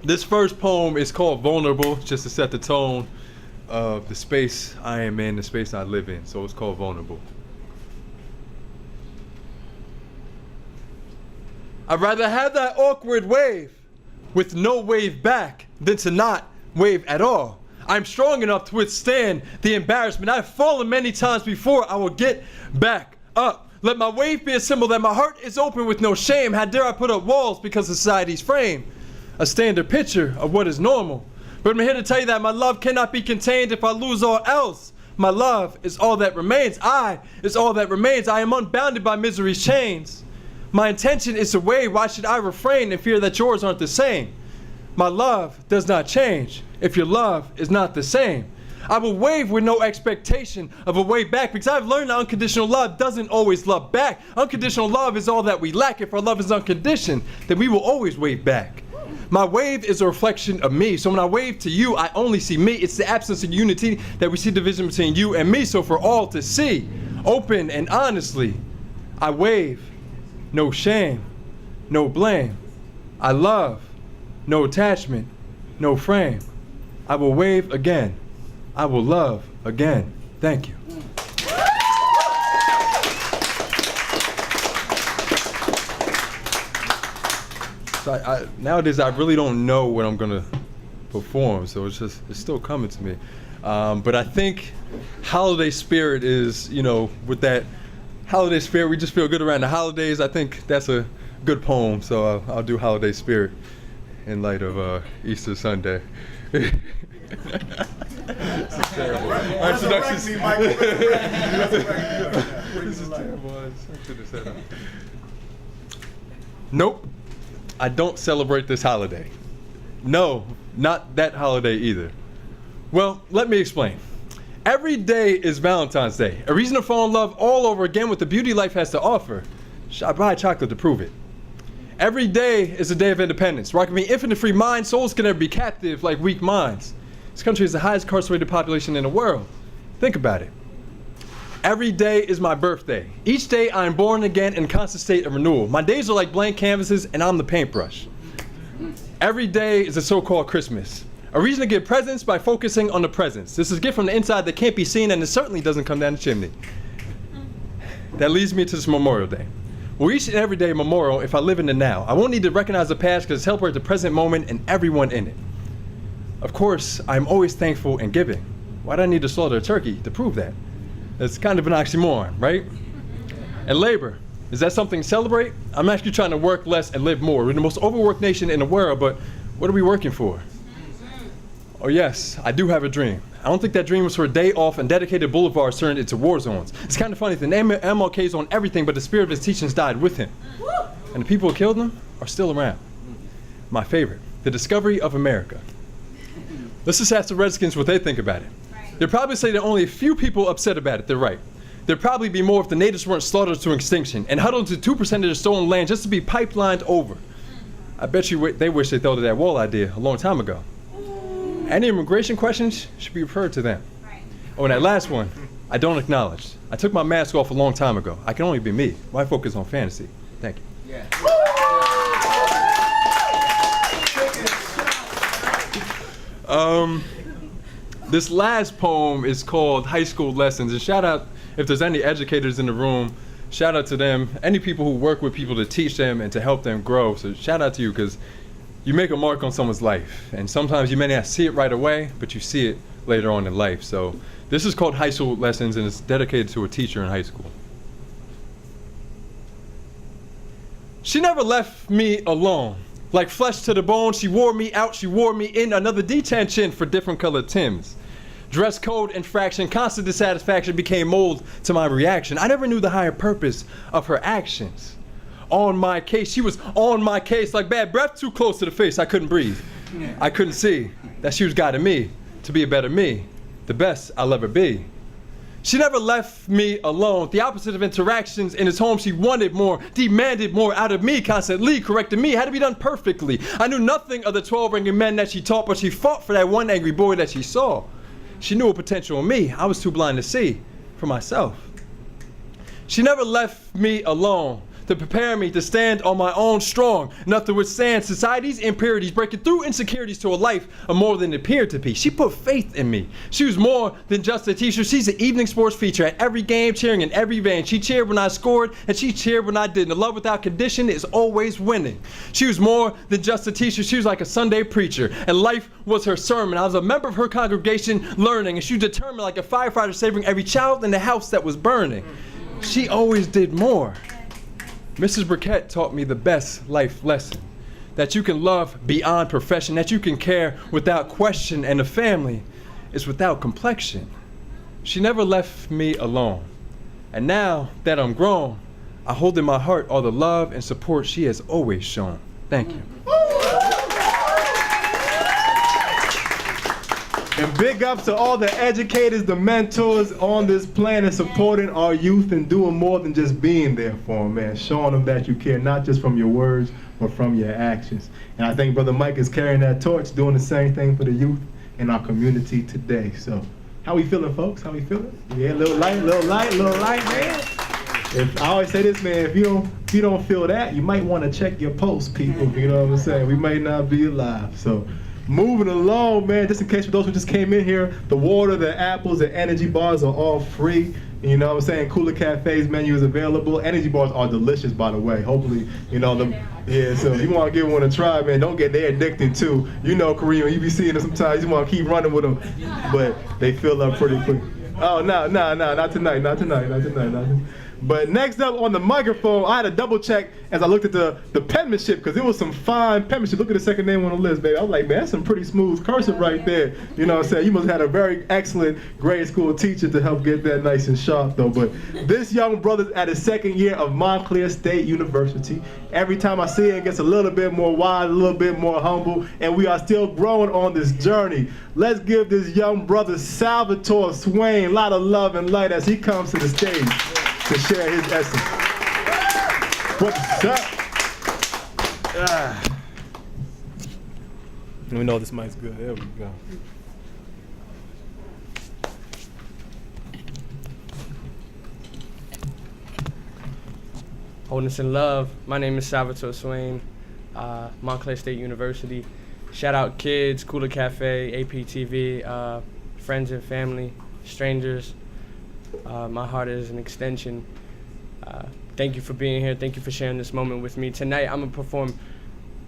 This first poem is called Vulnerable, just to set the tone of the space I am in, the space I live in. So it's called Vulnerable. I'd rather have that awkward wave with no wave back than to not wave at all. I'm strong enough to withstand the embarrassment. I've fallen many times before. I will get back up. Let my wave be a symbol that my heart is open with no shame. How dare I put up walls because of society's frame? A standard picture of what is normal. But I'm here to tell you that my love cannot be contained if I lose all else. My love is all that remains. I is all that remains. I am unbounded by misery's chains. My intention is to wave. Why should I refrain in fear that yours aren't the same? My love does not change if your love is not the same. I will wave with no expectation of a wave back because I've learned that unconditional love doesn't always love back. Unconditional love is all that we lack. If our love is unconditioned, then we will always wave back. My wave is a reflection of me. So when I wave to you, I only see me. It's the absence of unity that we see division between you and me. So for all to see, open and honestly, I wave. No shame, no blame. I love, no attachment, no frame. I will wave again. I will love again. Thank you. So nowadays I really don't know what I'm gonna perform, so it's still coming to me. But I think holiday spirit is, with that holiday spirit, we just feel good around the holidays. I think that's a good poem, so I'll do holiday spirit in light of Easter Sunday. This is terrible. Our introductions. This is terrible. Nope, I don't celebrate this holiday. No, not that holiday either. Well, let me explain. Every day is Valentine's Day, a reason to fall in love all over again with the beauty life has to offer. I buy chocolate to prove it. Every day is a day of independence, where I can be infinite free mind, souls can never be captive like weak minds. This country is the highest incarcerated population in the world. Think about it. Every day is my birthday. Each day I am born again in a constant state of renewal. My days are like blank canvases and I'm the paintbrush. Every day is a so-called Christmas. A reason to give presents by focusing on the presents. This is a gift from the inside that can't be seen, and it certainly doesn't come down the chimney. That leads me to this Memorial Day. Well, each and every day memorial if I live in the now. I won't need to recognize the past because it celebrates the present moment and everyone in it. Of course, I'm always thankful and giving. Why do I need to slaughter a turkey to prove that? It's kind of an oxymoron, right? And labor, is that something to celebrate? I'm actually trying to work less and live more. We're the most overworked nation in the world, but what are we working for? Oh yes, I do have a dream. I don't think that dream was for a day off and dedicated boulevards turned into war zones. It's kind of funny, the name of MLK's on everything, but the spirit of his teachings died with him. And the people who killed him are still around. My favorite, the discovery of America. Let's just ask the Redskins what they think about it. They'll probably say there are only a few people upset about it. They're right. There'd probably be more if the natives weren't slaughtered to extinction and huddled to 2% of their stolen land just to be pipelined over. I bet you they wish they thought of that wall idea a long time ago. Any immigration questions should be referred to them. Right. Oh, and that last one, I don't acknowledge. I took my mask off a long time ago. I can only be me. Why focus on fantasy? Thank you. Yeah. This last poem is called High School Lessons. And shout out, if there's any educators in the room, shout out to them. Any people who work with people to teach them and to help them grow. So shout out to you, because you make a mark on someone's life, and sometimes you may not see it right away, but you see it later on in life. So this is called High School Lessons, and it's dedicated to a teacher in high school. She never left me alone. Like flesh to the bone, she wore me out, she wore me in. Another detention for different colored Tims. Dress code infraction, constant dissatisfaction became mold to my reaction. I never knew the higher purpose of her actions. On my case, she was on my case like bad breath too close to the face. I couldn't breathe. I couldn't see that she was guiding me to be a better me, the best I'll ever be. She never left me alone. The opposite of interactions in his home, she wanted more, demanded more out of me, constantly correcting me, had to be done perfectly. I knew nothing of the 12 angry men that she taught, but she fought for that one angry boy that she saw. She knew a potential in me. I was too blind to see for myself. She never left me alone. to prepare me to stand on my own strong, enough to withstand society's impurities, breaking through insecurities to a life of more than it appeared to be. She put faith in me. She was more than just a teacher. She's an evening sports feature at every game, cheering in every vein. She cheered when I scored, and she cheered when I didn't. The love without condition is always winning. She was more than just a teacher. She was like a Sunday preacher, and life was her sermon. I was a member of her congregation learning, and she was determined like a firefighter saving every child in the house that was burning. She always did more. Mrs. Burkett taught me the best life lesson, that you can love beyond profession, that you can care without question, and the family is without complexion. She never left me alone. And now that I'm grown, I hold in my heart all the love and support she has always shown. Thank you. And big ups to all the educators, the mentors on this planet supporting our youth and doing more than just being there for them, man. Showing them that you care, not just from your words, but from your actions. And I think Brother Mike is carrying that torch, doing the same thing for the youth in our community today. So, how we feeling, folks? How we feeling? Yeah, little light, man. I always say this, man, if you don't feel that, you might want to check your pulse, people. You know what I'm saying? We might not be alive. So, moving along, man, just in case for those who just came in here, the water, the apples, the energy bars are all free. You know what I'm saying? Kula Cafe's menu is available. Energy bars are delicious, by the way. Hopefully, you know, so if you want to give one a try, man, don't get, they're addicting too. You know, Kareem, you be seeing them sometimes, you want to keep running with them, but they fill up pretty quick. Oh, no, not tonight. But next up on the microphone, I had to double check as I looked at the penmanship, because there was some fine penmanship. Look at the second name on the list, baby. I was like, man, that's some pretty smooth cursive right there. You know what I'm saying? You must have had a very excellent grade school teacher to help get that nice and sharp, though. But this young brother's at his second year of Montclair State University. Every time I see him, it gets a little bit more wise, a little bit more humble, and we are still growing on this journey. Let's give this young brother, Salvatore Swain, a lot of love and light as he comes to the stage to share his essence. What's up? We know this mic's good. There we go. Wholeness and love. My name is Salvatore Swain, Montclair State University. Shout out kids, Kula Cafe, APTV, friends and family, strangers. My heart is an extension. Thank you for being here. Thank you for sharing this moment with me. Tonight I'm gonna perform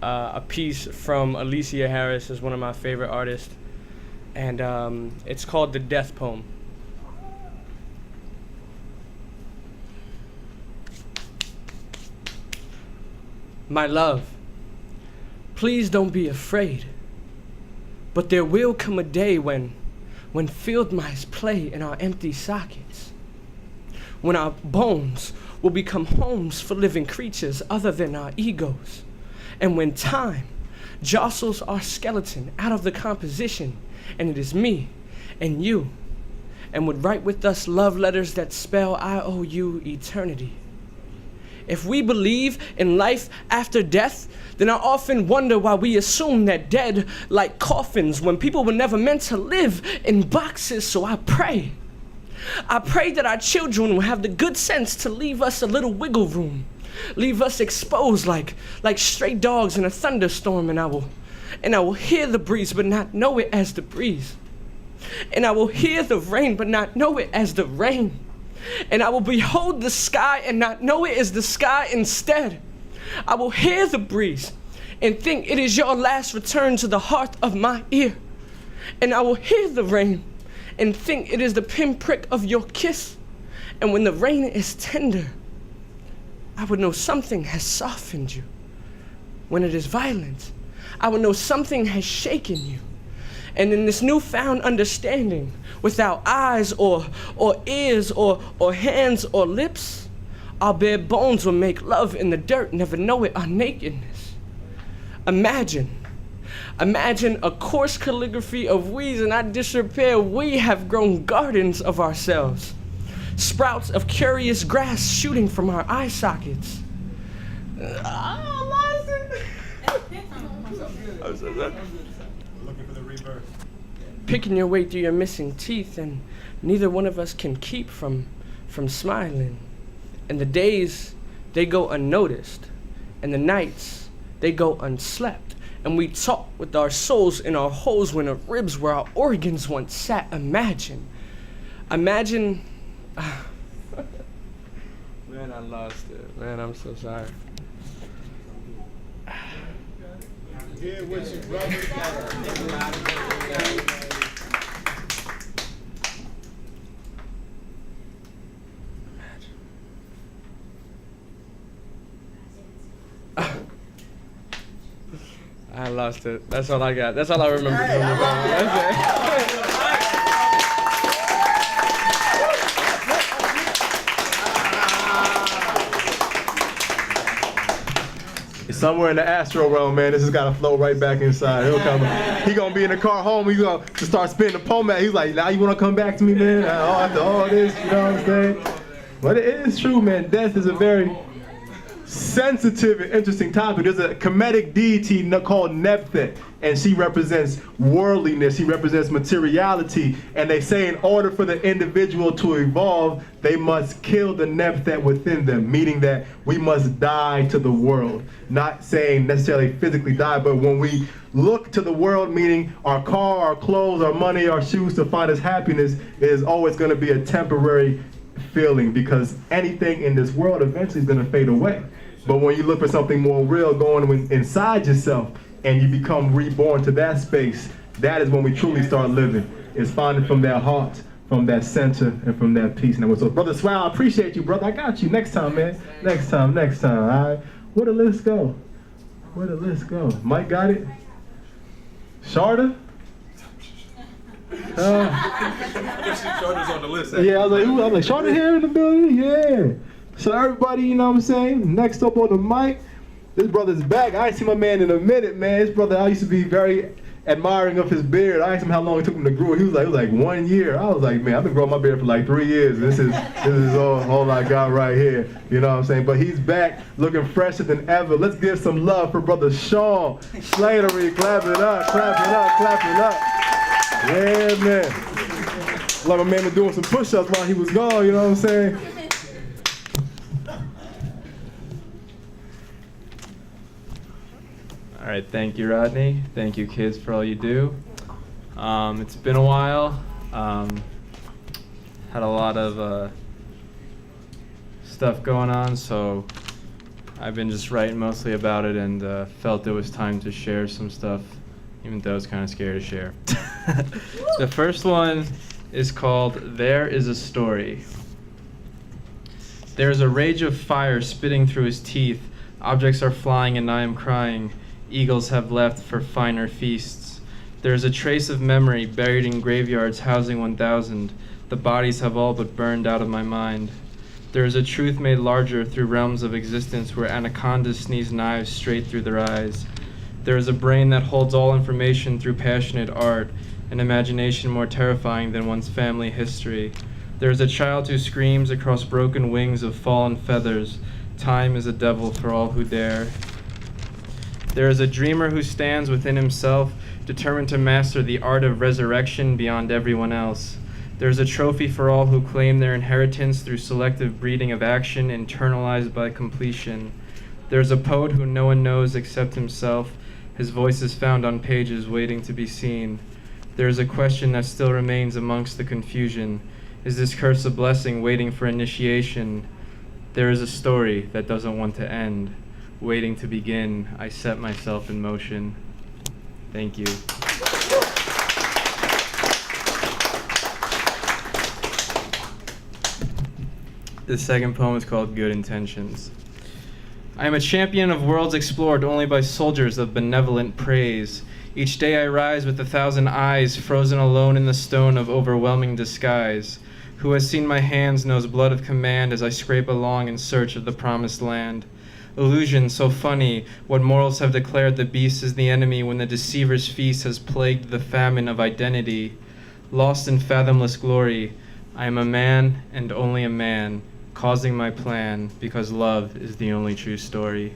a piece from Alicia Harris, is one of my favorite artists, and it's called The Death Poem. My love, please don't be afraid, but there will come a day when field mice play in our empty sockets, when our bones will become homes for living creatures other than our egos, and when time jostles our skeleton out of the composition, and it is me and you, and would write with us love letters that spell I owe you eternity. If we believe in life after death, then I often wonder why we assume that dead like coffins when people were never meant to live in boxes. So I pray that our children will have the good sense to leave us a little wiggle room, leave us exposed like stray dogs in a thunderstorm, and I will hear the breeze but not know it as the breeze, and I will hear the rain but not know it as the rain. And I will behold the sky and not know it as the sky instead. I will hear the breeze and think it is your last return to the heart of my ear. And I will hear the rain and think it is the pinprick of your kiss. And when the rain is tender, I would know something has softened you. When it is violent, I would know something has shaken you. And in this newfound understanding, without eyes or ears or hands or lips, our bare bones will make love in the dirt, never know it, our nakedness. Imagine a coarse calligraphy of weeds in our disrepair. We have grown gardens of ourselves, sprouts of curious grass shooting from our eye sockets. Picking your way through your missing teeth, and neither one of us can keep from smiling. And the days they go unnoticed, and the nights, they go unslept. And we talk with our souls in our holes when our ribs where our organs once sat. Imagine. Man, I lost it. Man, I'm so sorry. Here with you, brother. I lost it. That's all I got. That's all I remember from the band. That's it. Somewhere in the astral realm, man, this has got to flow right back inside. He'll come. He gonna be in the car home. He gonna to start spinning the poem at. He's like, now you wanna come back to me, man? After all this, you know what I'm saying? But it is true, man. Death is a very sensitive and interesting topic. There's a Kemetic deity called Nephet, and she represents worldliness. She represents materiality. And they say in order for the individual to evolve, they must kill the Nephet within them, meaning that we must die to the world. Not saying necessarily physically die, but when we look to the world, meaning our car, our clothes, our money, our shoes to find us happiness, it is always going to be a temporary feeling, because anything in this world eventually is going to fade away. But when you look for something more real going inside yourself and you become reborn to that space, that is when we truly start living. It's finding from that heart, from that center, and from that peace. And so, Brother Swell, I appreciate you, brother. I got you. Next time, man. Next time. All right. Where the list go? Mike got it? Sharda? Shorter's on the list. Yeah, I was like, Sharda here in the building? Yeah. So everybody, you know what I'm saying? Next up on the mic, this brother's back. I ain't seen my man in a minute, man. This brother, I used to be very admiring of his beard. I asked him how long it took him to grow it. He was like 1 year. I was like, man, I've been growing my beard for like 3 years. This is all I got right here. You know what I'm saying? But he's back looking fresher than ever. Let's give some love for brother Sean Slatery. Clap it up. Yeah, man. Like my man was doing some push-ups while he was gone, you know what I'm saying? All right, thank you, Rodney. Thank you, kids, for all you do. It's been a while. Had a lot of stuff going on, so I've been just writing mostly about it, and felt it was time to share some stuff, even though I was kind of scared to share. The first one is called There Is a Story. There is a rage of fire spitting through his teeth. Objects are flying and I am crying. Eagles have left for finer feasts. There is a trace of memory buried in graveyards housing 1,000. The bodies have all but burned out of my mind. There is a truth made larger through realms of existence where anacondas sneeze knives straight through their eyes. There is a brain that holds all information through passionate art, an imagination more terrifying than one's family history. There is a child who screams across broken wings of fallen feathers. Time is a devil for all who dare. There is a dreamer who stands within himself, determined to master the art of resurrection beyond everyone else. There is a trophy for all who claim their inheritance through selective breeding of action internalized by completion. There is a poet who no one knows except himself. His voice is found on pages waiting to be seen. There is a question that still remains amongst the confusion. Is this curse a blessing waiting for initiation? There is a story that doesn't want to end. Waiting to begin, I set myself in motion. Thank you. The second poem is called Good Intentions. I am a champion of worlds explored only by soldiers of benevolent praise. Each day I rise with 1,000 eyes, frozen alone in the stone of overwhelming disguise. Who has seen my hands knows blood of command as I scrape along in search of the promised land. Illusion so funny, what morals have declared the beast is the enemy when the deceiver's feast has plagued the famine of identity. Lost in fathomless glory, I am a man and only a man, causing my plan because love is the only true story.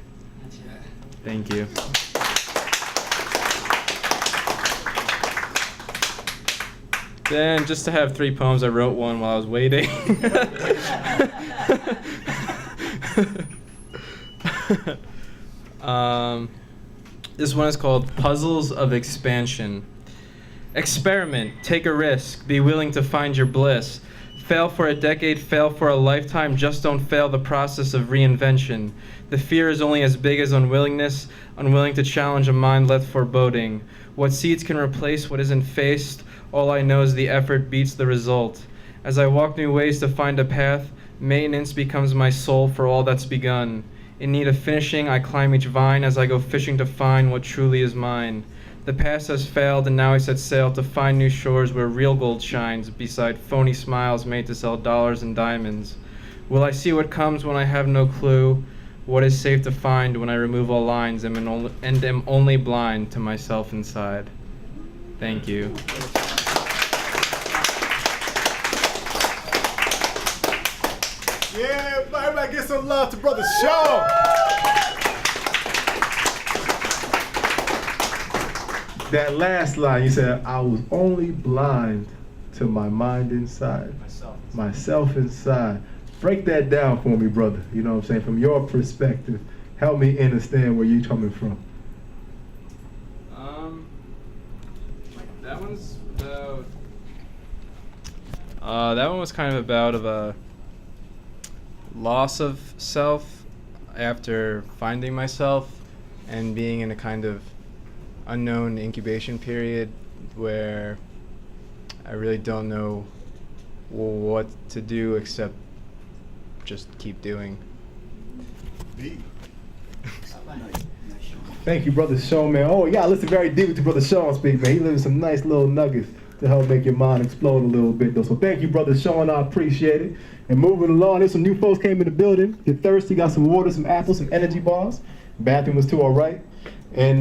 Thank you. Then, just to have 3 poems, I wrote one while I was waiting. This one is called Puzzles of Expansion. Experiment, take a risk, be willing to find your bliss. Fail for a decade, fail for a lifetime, just don't fail the process of reinvention. The fear is only as big as unwillingness, unwilling to challenge a mind left foreboding. What seeds can replace what isn't faced? All I know is the effort beats the result. As I walk new ways to find a path, maintenance becomes my soul for all that's begun. In need of finishing, I climb each vine as I go fishing to find what truly is mine. The past has failed and now I set sail to find new shores where real gold shines beside phony smiles made to sell dollars and diamonds. Will I see what comes when I have no clue? What is safe to find when I remove all lines and am only blind to myself inside? Thank you. Yeah, everybody get some love to Brother Sean. That last line, you said, I was only blind to my mind inside. Myself inside. Break that down for me, brother. You know what I'm saying? From your perspective, help me understand where you're coming from. That one's about. That one was kind of about a loss of self after finding myself and being in a kind of unknown incubation period where I really don't know what to do except just keep doing. Thank you, Brother Sean, man. Oh, yeah, listen very deeply to Brother Sean speak, man. He lives some nice little nuggets to help make your mind explode a little bit, though. So thank you, Brother Sean. I appreciate it. And moving along, there's some new folks came in the building. Get thirsty, got some water, some apples, some energy bars. Bathroom was too all right. And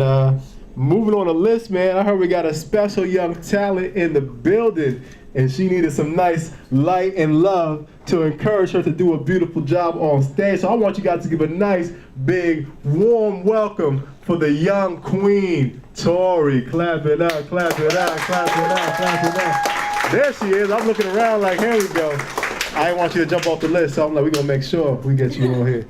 moving on the list, man, I heard we got a special young talent in the building. And she needed some nice light and love to encourage her to do a beautiful job on stage. So I want you guys to give a nice, big, warm welcome for the young queen, Tori. Clap it up, clap it up, clap it up, clap it up. There she is. I'm looking around like, here we go. I didn't want you to jump off the list, so I'm like, we're going to make sure we get you on here.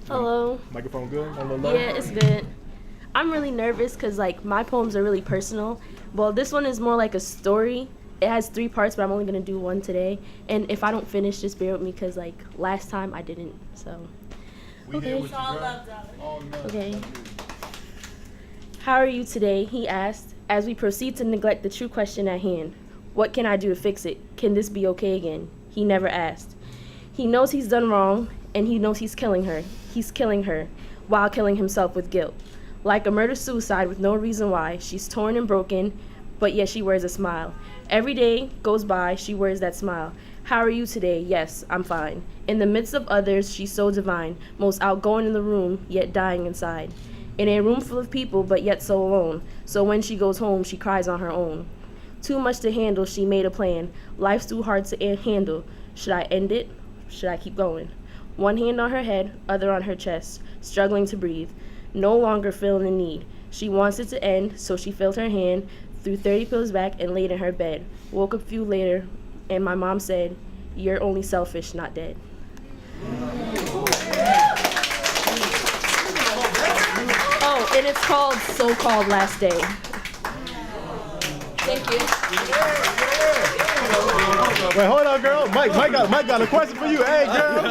Hello. Microphone good? Yeah, it's good. I'm really nervous because, like, my poems are really personal. Well, this one is more like a story. It has 3 parts, but I'm only going to do 1 today. And if I don't finish, just bear with me because, like, last time I didn't, so. Okay. Okay. How are you today? He asked, as we proceed to neglect the true question at hand. What can I do to fix it? Can this be okay again? He never asked. He knows he's done wrong, and he knows he's killing her. He's killing her while killing himself with guilt. Like a murder-suicide with no reason why, she's torn and broken, but yet she wears a smile. Every day goes by, she wears that smile. How are you today? Yes, I'm fine. In the midst of others, she's so divine, most outgoing in the room, yet dying inside. In a room full of people, but yet so alone. So when she goes home, she cries on her own. Too much to handle, she made a plan. Life's too hard to handle. Should I end it? Should I keep going? One hand on her head, other on her chest, struggling to breathe. No longer feeling the need. She wants it to end, so she filled her hand, threw 30 pills back, and laid in her bed. Woke up a few later, and my mom said, "You're only selfish, not dead." Oh, and it's called So-Called Last Day. Thank you. Wait, hold on, girl. Mike got a question for you. Hey, girl.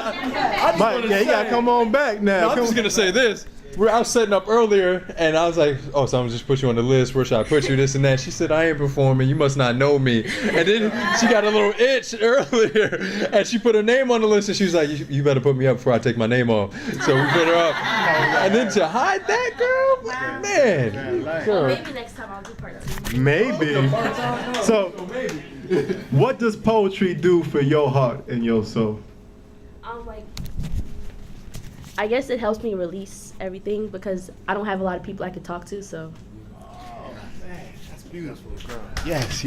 Mike, yeah, you gotta come on back now. I'm just gonna say this. I was setting up earlier, and I was like, "Oh, so I'm just put you on the list. Where should I put you? This and that." She said, "I ain't performing. You must not know me." And then she got a little itch earlier, and she put her name on the list, and she was like, "You better put me up before I take my name off." So we put her up, and then to hide that girl, man. Girl. Maybe next time I'll do part 2. Maybe. So, what does poetry do for your heart and your soul? I guess it helps me release everything because I don't have a lot of people I can talk to, so. Oh, man, that's beautiful, girl. Yes.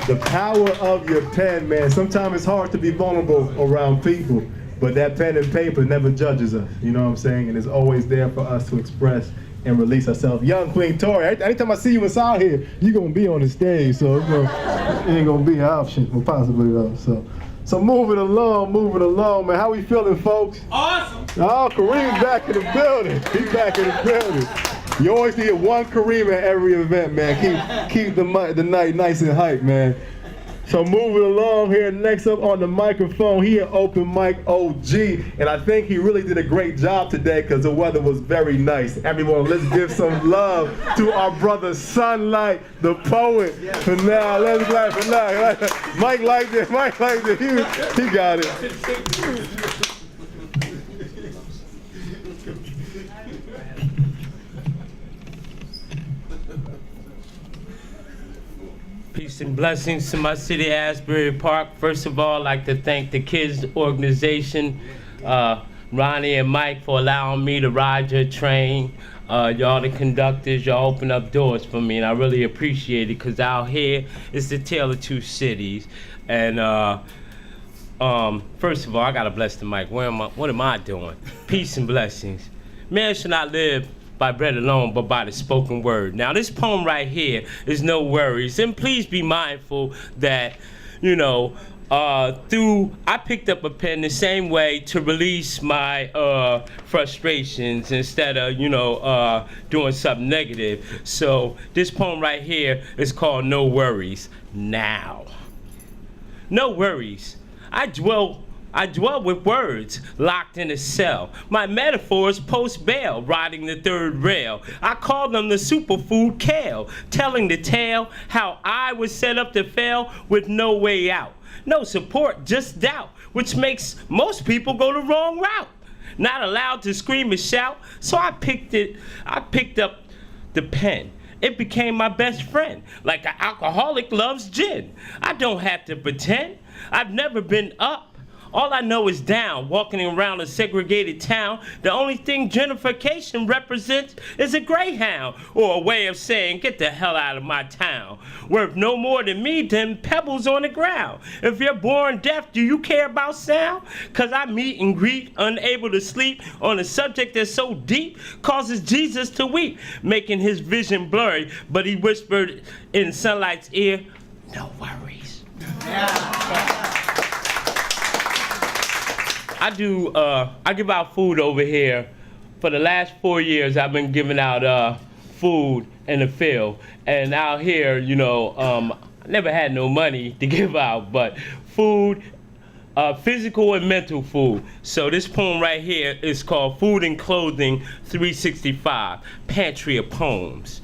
The power of your pen, man. Sometimes it's hard to be vulnerable around people, but that pen and paper never judges us, you know what I'm saying? And it's always there for us to express and release ourselves. Young Queen Tori, anytime I see you inside here, you're gonna be on the stage, so it ain't gonna be an option, well, possibly though. So So moving along, man. How we feeling, folks? Awesome. Oh, Kareem's back in the building. He's back in the building. You always need one Kareem at every event, man. Keep the night nice and hype, man. So moving along here, next up on the microphone, he an open mic OG, and I think he really did a great job today because the weather was very nice. Everyone, let's give some love to our brother Sunlight, the poet. For now, let's clap for now. Mike liked it. He got it. Peace and blessings to my city, Asbury Park. First of all, I'd like to thank the K.Y.D.S organization, Ronnie and Mike, for allowing me to ride your train. Y'all the conductors, y'all open up doors for me, and I really appreciate it, because out here, it's the tale of two cities. And first of all, I gotta bless the mic. What am I doing? Peace and blessings. Man should not live by bread alone, but by the spoken word. Now, this poem right here is no worries, and please be mindful that, you know, I picked up a pen the same way to release my frustrations instead of, you know, doing something negative. So this poem right here is called No Worries. Now, no worries. I dwell with words locked in a cell. My metaphors post bail, riding the third rail. I call them the superfood kale, telling the tale how I was set up to fail with no way out. No support, just doubt, which makes most people go the wrong route. Not allowed to scream and shout, so I picked up the pen. It became my best friend, like an alcoholic loves gin. I don't have to pretend. I've never been up. All I know is down, walking around a segregated town. The only thing gentrification represents is a greyhound, or a way of saying, get the hell out of my town. Worth no more than me than pebbles on the ground. If you're born deaf, do you care about sound? Cause I meet and greet, unable to sleep on a subject that's so deep, causes Jesus to weep, making his vision blurry. But he whispered in Sunlight's ear, no worries. I give out food over here. For the last 4 years, I've been giving out food in the field. And out here, you know, I never had no money to give out, but food, physical and mental food. So this poem right here is called Food and Clothing 365, Pantry of Poems.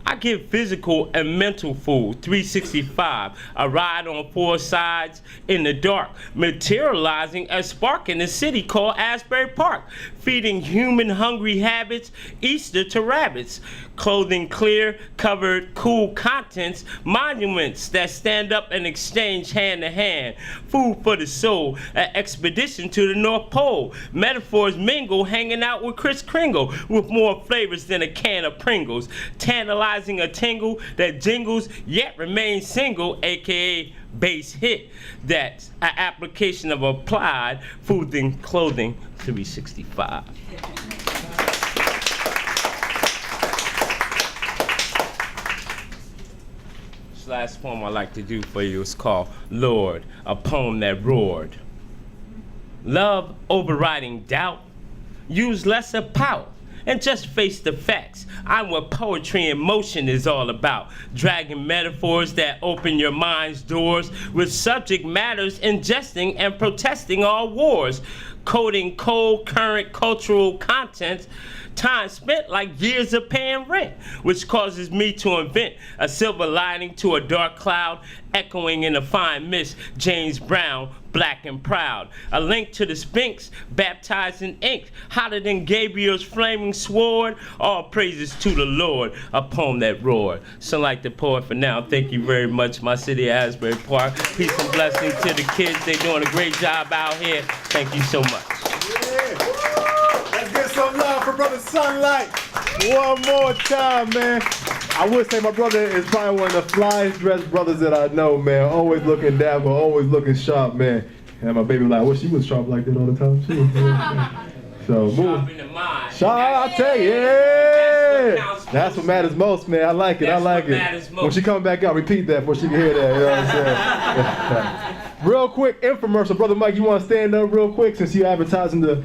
I give physical and mental food, 365. I ride on four sides in the dark, materializing a spark in the city called Asbury Park, feeding human hungry habits, Easter to rabbits, clothing clear, covered, cool contents, monuments that stand up and exchange hand to hand, food for the soul, an expedition to the North Pole, metaphors mingle, hanging out with Kris Kringle, with more flavors than a can of Pringles, tantalizing a tingle that jingles yet remains single, aka base hit. That's an application of applied food and clothing 365. This last poem I like to do for you is called Lord, a poem that roared. Love overriding doubt, use lesser pout, and just face the facts. I'm what poetry in motion is all about. Dragging metaphors that open your mind's doors with subject matters, ingesting and protesting all wars. Coding cold, current cultural contents, time spent like years of paying rent, which causes me to invent a silver lining to a dark cloud, echoing in a fine mist, James Brown, black and proud. A link to the Sphinx, baptized in ink, hotter than Gabriel's flaming sword. All praises to the Lord, a poem that roared. Sunlight the poet for now. Thank you very much, my city, Asbury Park. Peace and blessings to the kids. They're doing a great job out here. Thank you so much. Let's get some love for Brother Sunlight. One more time, man. I would say my brother is probably one of the flyest dressed brothers that I know, man. Always looking dapper, always looking sharp, man. And my baby like, well, she was sharp like that all the time, too. So, move. Sharp in the mind. Sharp, I tell you, yeah. That's what matters most, man. I like it, I like it. When she comes back out, repeat that before she can hear that, you know what I'm saying? Real quick, infomercial. Brother Mike, you want to stand up real quick since you're advertising the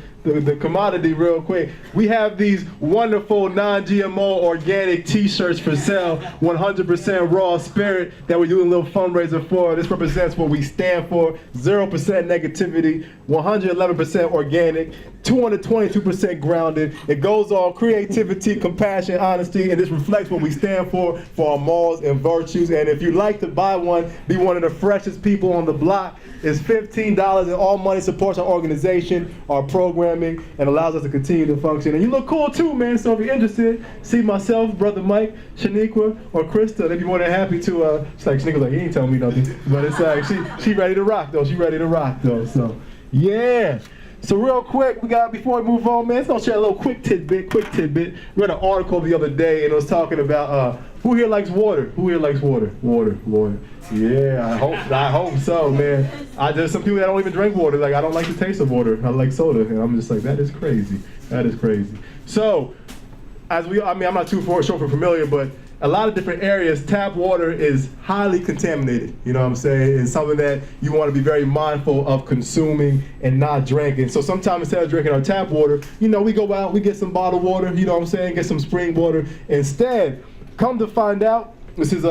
commodity real quick. We have these wonderful non-GMO organic t-shirts for sale, 100% raw spirit that we're doing a little fundraiser for. This represents what we stand for, 0% negativity, 111% organic, 222% grounded. It goes on creativity, compassion, honesty, and this reflects what we stand for our morals and virtues. And if you'd like to buy one, be one of the freshest people on the block, it's $15 and all money supports our organization, our programming, and allows us to continue to function. And you look cool too, man, so if you're interested, see myself, Brother Mike, Shaniqua, or Krista. They'd be more than happy to, she's like, Shaniqua's like, he ain't telling me nothing. But it's like, she ready to rock though, so, yeah. So real quick, before we move on, man, let's gonna share a little quick tidbit. Read an article the other day and it was talking about, who here likes water? Water. Yeah, I hope so, man. There's some people that don't even drink water. Like, I don't like the taste of water. I like soda. And I'm just like, that is crazy. So, I'm not too familiar, but a lot of different areas, tap water is highly contaminated. You know what I'm saying? It's something that you want to be very mindful of consuming and not drinking. So sometimes instead of drinking our tap water, we go out, we get some bottled water, you know what I'm saying? Get some spring water. Instead, come to find out, this is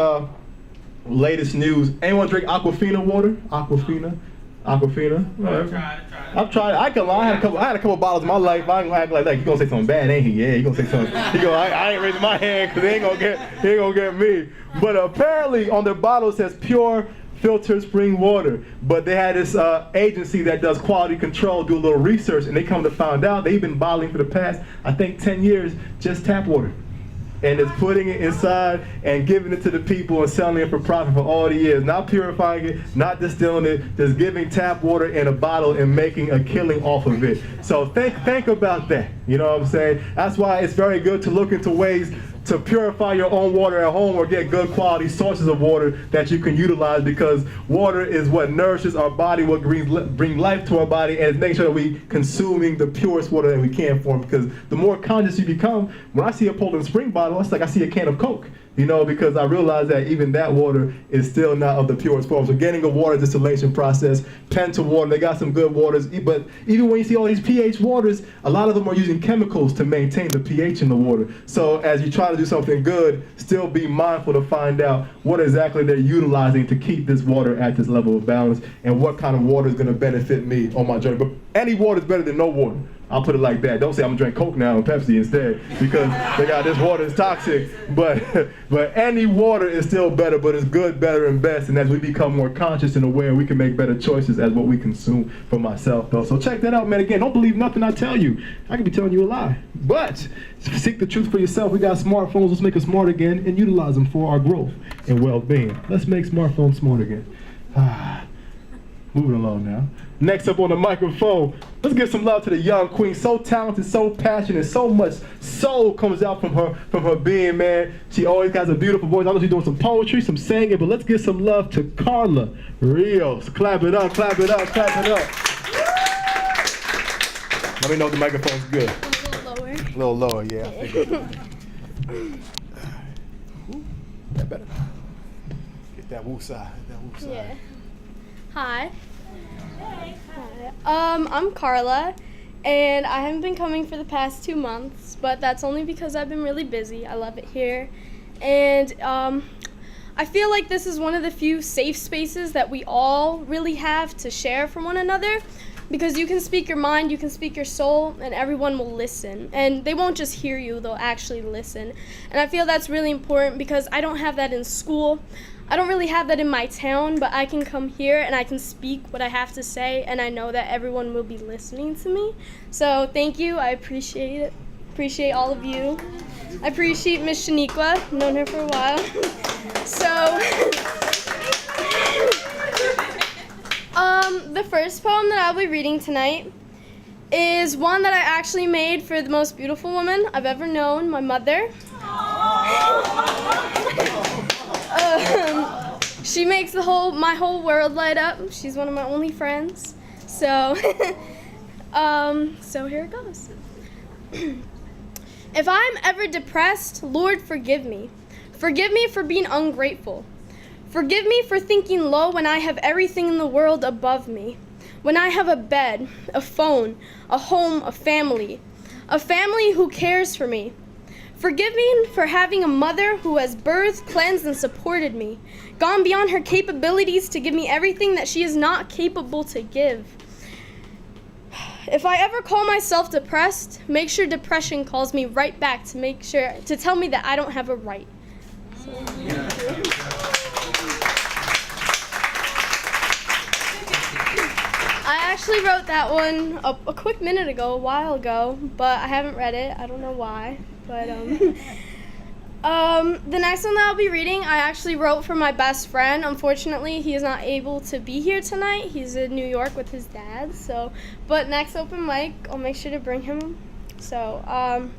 latest news. Anyone drink Aquafina water? Aquafina. I've tried it. I can lie. I had a couple bottles in my life. I ain't gonna act like that. You gonna say something bad, ain't he? Yeah, you gonna say something. I ain't raising my hand because he ain't gonna get me. But apparently on their bottle it says pure filtered spring water. But they had this agency that does quality control do a little research, and they come to find out they've been bottling for the past, I think, 10 years just tap water. And it's putting it inside and giving it to the people and selling it for profit for all the years. Not purifying it, not distilling it, just giving tap water in a bottle and making a killing off of it. So think about that. You know what I'm saying? That's why it's very good to look into ways to purify your own water at home or get good quality sources of water that you can utilize, because water is what nourishes our body, what brings life to our body, and it's making sure that we consuming the purest water that we can for them. Because the more conscious you become, when I see a Poland Spring bottle, it's like I see a can of Coke. Because I realize that even that water is still not of the purest form. So getting a water distillation process, pen to water, they got some good waters, but even when you see all these pH waters, a lot of them are using chemicals to maintain the pH in the water. So as you try to do something good, still be mindful to find out what exactly they're utilizing to keep this water at this level of balance and what kind of water is gonna benefit me on my journey. But any water is better than no water. I'll put it like that. Don't say I'm gonna drink Coke now and Pepsi instead, because they got this water is toxic. But any water is still better, but it's good, better, and best. And as we become more conscious and aware, we can make better choices as what we consume for myself, though. So check that out, man. Again, don't believe nothing I tell you. I could be telling you a lie. But seek the truth for yourself. We got smartphones. Let's make them smart again and utilize them for our growth and well-being. Let's make smartphones smart again. Moving along now. Next up on the microphone, let's give some love to the young queen. So talented, so passionate, so much soul comes out from her being, man. She always has a beautiful voice. I know she's doing some poetry, some singing, but let's give some love to Carla Rios. Clap it up, clap it up, clap it up. Let me know if the microphone's good. A little lower, yeah. I figured. That better. Get that woo side. Yeah. Hi. Hi. I'm Carla, and I haven't been coming for the past 2 months, but that's only because I've been really busy. I love it here, and I feel like this is one of the few safe spaces that we all really have to share from one another, because you can speak your mind, you can speak your soul, and everyone will listen. And they won't just hear you, they'll actually listen. And I feel that's really important because I don't have that in school. I don't really have that in my town, but I can come here and I can speak what I have to say, and I know that everyone will be listening to me. So thank you, I appreciate it. Appreciate all of you. I appreciate Miss Shaniqua, known her for a while. So, the first poem that I'll be reading tonight is one that I actually made for the most beautiful woman I've ever known, my mother. She makes my whole world light up. She's one of my only friends. So, so here it goes. If I'm ever depressed, Lord, forgive me. Forgive me for being ungrateful. Forgive me for thinking low when I have everything in the world above me. When I have a bed, a phone, a home, a family who cares for me. Forgive me for having a mother who has birthed, cleansed, and supported me, gone beyond her capabilities to give me everything that she is not capable to give. If I ever call myself depressed, make sure depression calls me right back to tell me that I don't have a right. I actually wrote that one a quick minute ago, a while ago, but I haven't read it. I don't know why, but the next one that I'll be reading, I actually wrote for my best friend. Unfortunately, he is not able to be here tonight. He's in New York with his dad, but next open mic, I'll make sure to bring him. So,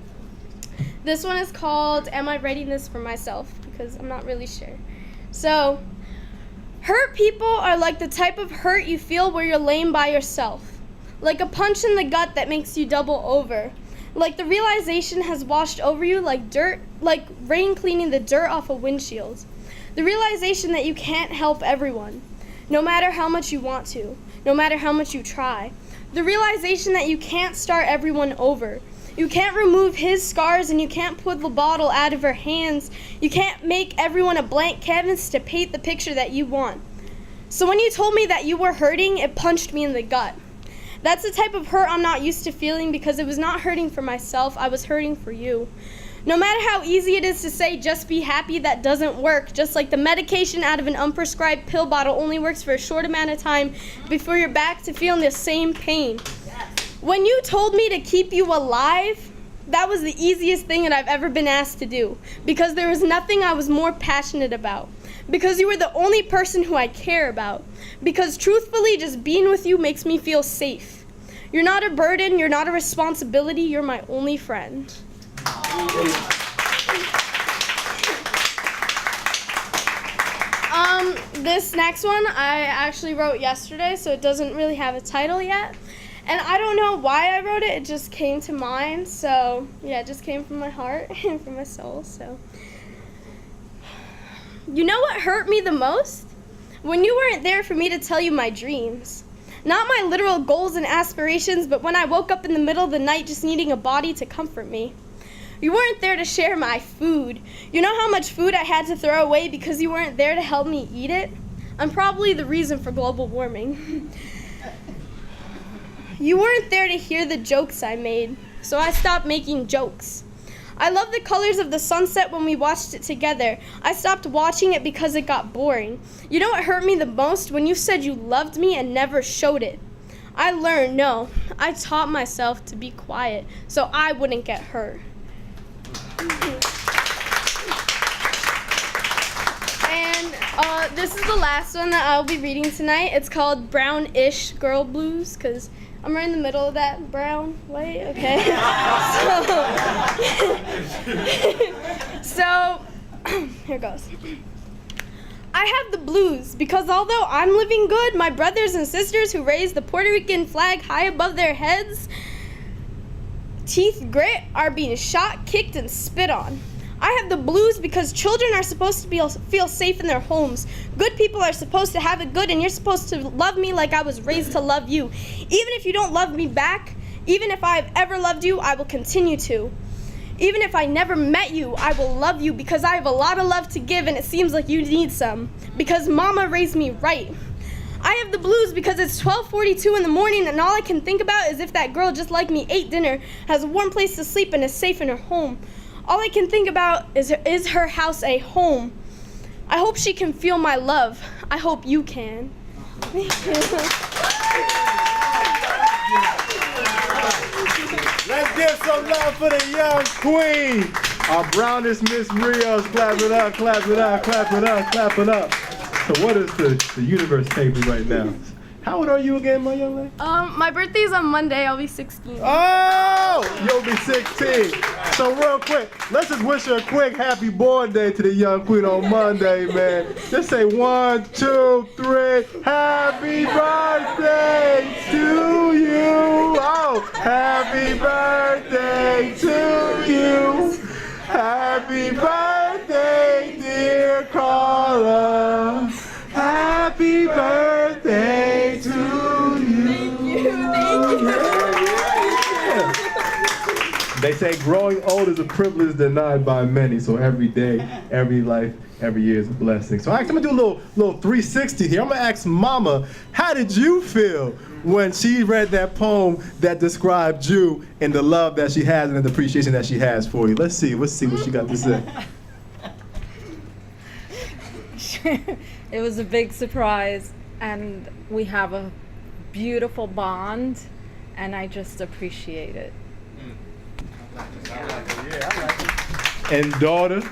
this one is called, Am I Writing This for Myself? Because I'm not really sure. So, hurt people are like the type of hurt you feel where you're laying by yourself. Like a punch in the gut that makes you double over. Like the realization has washed over you like dirt, like rain cleaning the dirt off a windshield. The realization that you can't help everyone, no matter how much you want to, no matter how much you try. The realization that you can't start everyone over. You can't remove his scars and you can't pull the bottle out of her hands. You can't make everyone a blank canvas to paint the picture that you want. So when you told me that you were hurting, it punched me in the gut. That's the type of hurt I'm not used to feeling because it was not hurting for myself, I was hurting for you. No matter how easy it is to say just be happy, that doesn't work. Just like the medication out of an unprescribed pill bottle only works for a short amount of time before you're back to feeling the same pain. When you told me to keep you alive, that was the easiest thing that I've ever been asked to do because there was nothing I was more passionate about. Because you were the only person who I care about. Because truthfully, just being with you makes me feel safe. You're not a burden, you're not a responsibility, you're my only friend. This next one I actually wrote yesterday, so it doesn't really have a title yet. And I don't know why I wrote it, it just came to mind. So yeah, it just came from my heart and from my soul. So you know what hurt me the most? When you weren't there for me to tell you my dreams. Not my literal goals and aspirations, but when I woke up in the middle of the night just needing a body to comfort me. You weren't there to share my food. You know how much food I had to throw away because you weren't there to help me eat it? I'm probably the reason for global warming. You weren't there to hear the jokes I made, so I stopped making jokes. I love the colors of the sunset when we watched it together. I stopped watching it because it got boring. You know what hurt me the most? When you said you loved me and never showed it. I learned, no, I taught myself to be quiet so I wouldn't get hurt. And this is the last one that I'll be reading tonight. It's called Brownish Girl Blues, because I'm right in the middle of that brown white, okay? So here goes. I have the blues because although I'm living good, my brothers and sisters who raise the Puerto Rican flag high above their heads, teeth grit, are being shot, kicked, and spit on. I have the blues because children are supposed to feel safe in their homes. Good people are supposed to have it good, and you're supposed to love me like I was raised to love you. Even if you don't love me back, even if I have ever loved you, I will continue to. Even if I never met you, I will love you because I have a lot of love to give and it seems like you need some. Because mama raised me right. I have the blues because it's 12:42 in the morning and all I can think about is if that girl just like me ate dinner, has a warm place to sleep and is safe in her home. All I can think about is her house a home. I hope she can feel my love. I hope you can. Let's give some love for the young queen. Our brownish Miss Rios. Clap it up, clap it up, clap it up, clap it up. So what is the universe taking right now? How old are you again, my young lady? My birthday's on Monday. I'll be 16. Oh, you'll be 16. So real quick, let's just wish her a quick happy born day to the young queen on Monday, man. Just say 1, 2, 3. Happy birthday to you. Oh, happy birthday to you. Happy birthday, dear Carla. say growing old is a privilege denied by many. So every day, every life, every year is a blessing. So I'm gonna do a little 360 here. I'm gonna ask Mama, how did you feel when she read that poem that described you and the love that she has and the appreciation that she has for you? Let's see what she got to say. It was a big surprise, and we have a beautiful bond, and I just appreciate it. And daughter,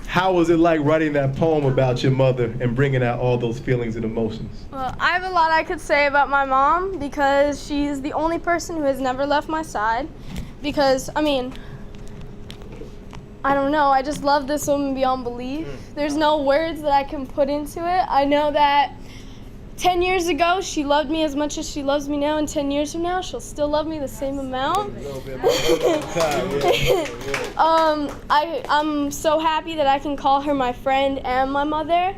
how was it like writing that poem about your mother and bringing out all those feelings and emotions? Well, I have a lot I could say about my mom because she's the only person who has never left my side. Because, I mean, I don't know, I just love this woman beyond belief. There's no words that I can put into it. I know that 10 years ago, she loved me as much as she loves me now, and 10 years from now, she'll still love me the same amount. I'm so happy that I can call her my friend and my mother.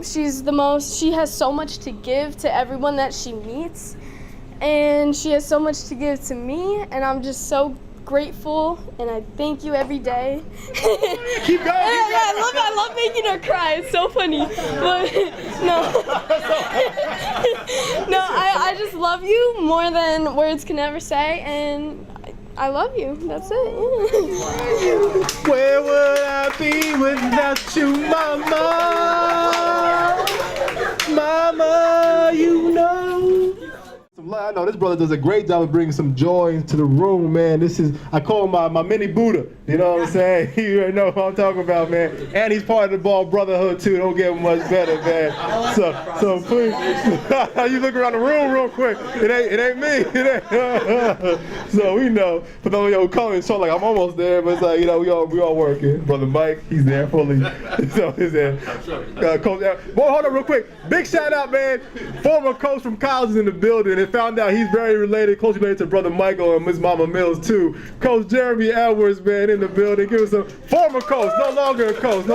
She has so much to give to everyone that she meets, and she has so much to give to me, and I'm just so grateful, and I thank you every day. Keep going. I love making her cry. It's so funny. But I just love you more than words can ever say, and I love you. That's it. Where would I be without you, Mama? Mama, you know. I know this brother does a great job of bringing some joy into the room, man. I call him my mini Buddha. You know what I'm saying? You already know what I'm talking about, man. And he's part of the Ball Brotherhood too. Don't get much better, man. So please, you look around the room real quick. It ain't me. So we know. For those of y'all who come and so like I'm almost there, but it's like we all working. Brother Mike, he's there fully. So he's there. Coach, boy, hold on real quick. Big shout out, man. Former coach from college is in the building. And found out he's very closely related to Brother Michael and Miss Mama Mills too. Coach Jeremy Edwards, man, in the building. Give us a former coach, no longer a coach.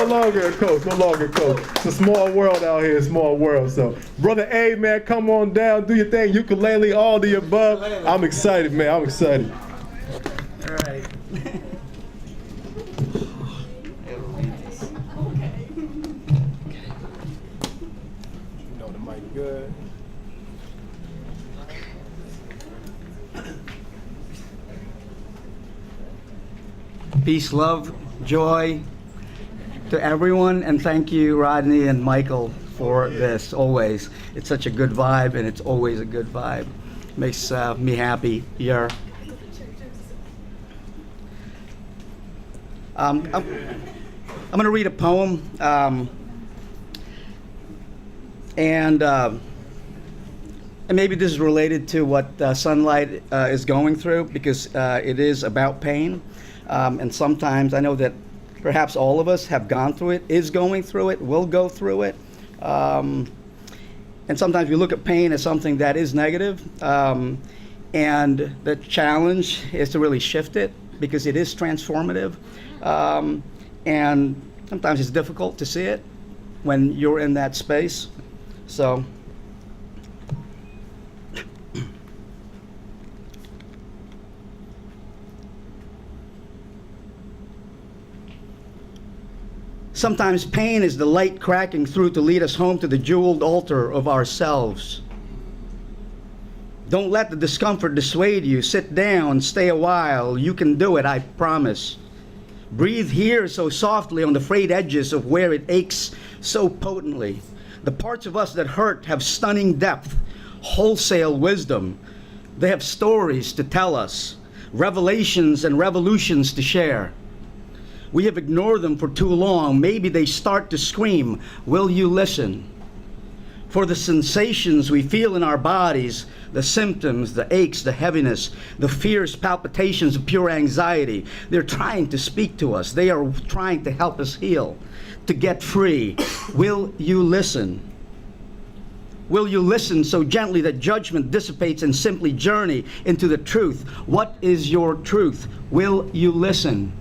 It's a small world out here, small world. So, Brother A, man, come on down, do your thing, ukulele, all the above. I'm excited, man, I'm excited. All right. You know the mic good. Peace, love, joy to everyone, and thank you, Rodney and Michael, for this, always. It's such a good vibe, and it's always a good vibe. Makes me happy here. I'm going to read a poem, and maybe this is related to what Sunlight is going through, because it is about pain. And sometimes I know that perhaps all of us have gone through it, is going through it, will go through it. And sometimes we look at pain as something that is negative. And the challenge is to really shift it, because it is transformative. And sometimes it's difficult to see it when you're in that space. So. Sometimes pain is the light cracking through to lead us home to the jeweled altar of ourselves. Don't let the discomfort dissuade you. Sit down, stay a while. You can do it, I promise. Breathe here so softly on the frayed edges of where it aches so potently. The parts of us that hurt have stunning depth, wholesale wisdom. They have stories to tell us, revelations and revolutions to share. We have ignored them for too long. Maybe they start to scream, will you listen? For the sensations we feel in our bodies, the symptoms, the aches, the heaviness, the fierce palpitations of pure anxiety, they're trying to speak to us. They are trying to help us heal, to get free. Will you listen? Will you listen so gently that judgment dissipates and simply journey into the truth? What is your truth? Will you listen?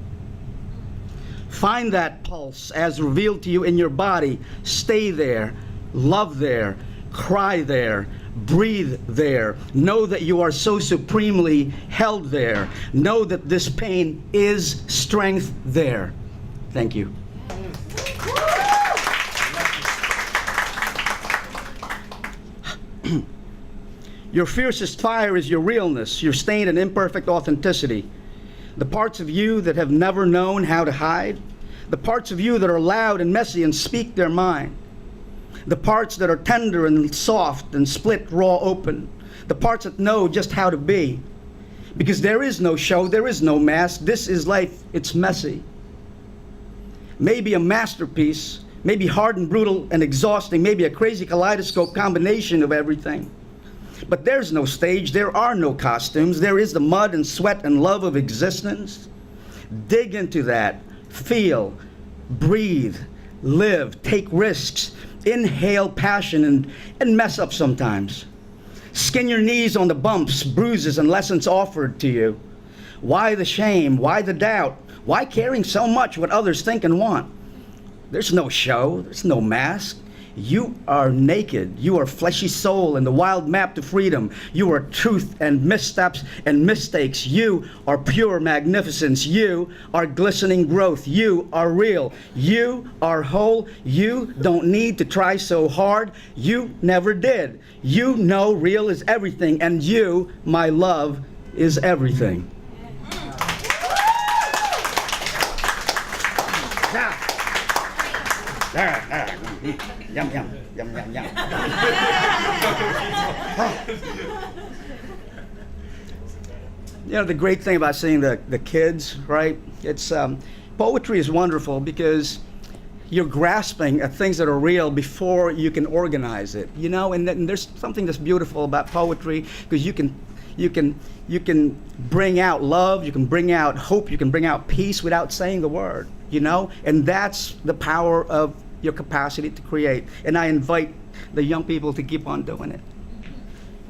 Find that pulse as revealed to you in your body. Stay there, love there, cry there, Breathe there. Know that you are so supremely held there. Know that this pain is strength there. Thank you. Your fiercest fire is your realness, your stained and imperfect authenticity. The parts of you that have never known how to hide. The parts of you that are loud and messy and speak their mind. The parts that are tender and soft and split raw open. The parts that know just how to be. Because there is no show, there is no mask. This is life, it's messy. Maybe a masterpiece, maybe hard and brutal and exhausting, maybe a crazy kaleidoscope combination of everything. But there's no stage, there are no costumes, there is the mud and sweat and love of existence. Dig into that, feel, breathe, live, take risks, inhale passion and mess up sometimes. Skin your knees on the bumps, bruises, and lessons offered to you. Why the shame? Why the doubt? Why caring so much what others think and want? There's no show, there's no mask. You are naked. You are fleshy soul and the wild map to freedom. You are truth and missteps and mistakes. You are pure magnificence. You are glistening growth. You are real. You are whole. You don't need to try so hard. You never did. You know real is everything, and you, my love, is everything. Yum, yum, yum, yum, yum. You know, the great thing about seeing the kids, right? It's poetry is wonderful because you're grasping at things that are real before you can organize it, you know? And there's something that's beautiful about poetry because you can bring out love, you can bring out hope, you can bring out peace without saying the word, you know? And that's the power of your capacity to create. And I invite the young people to keep on doing it.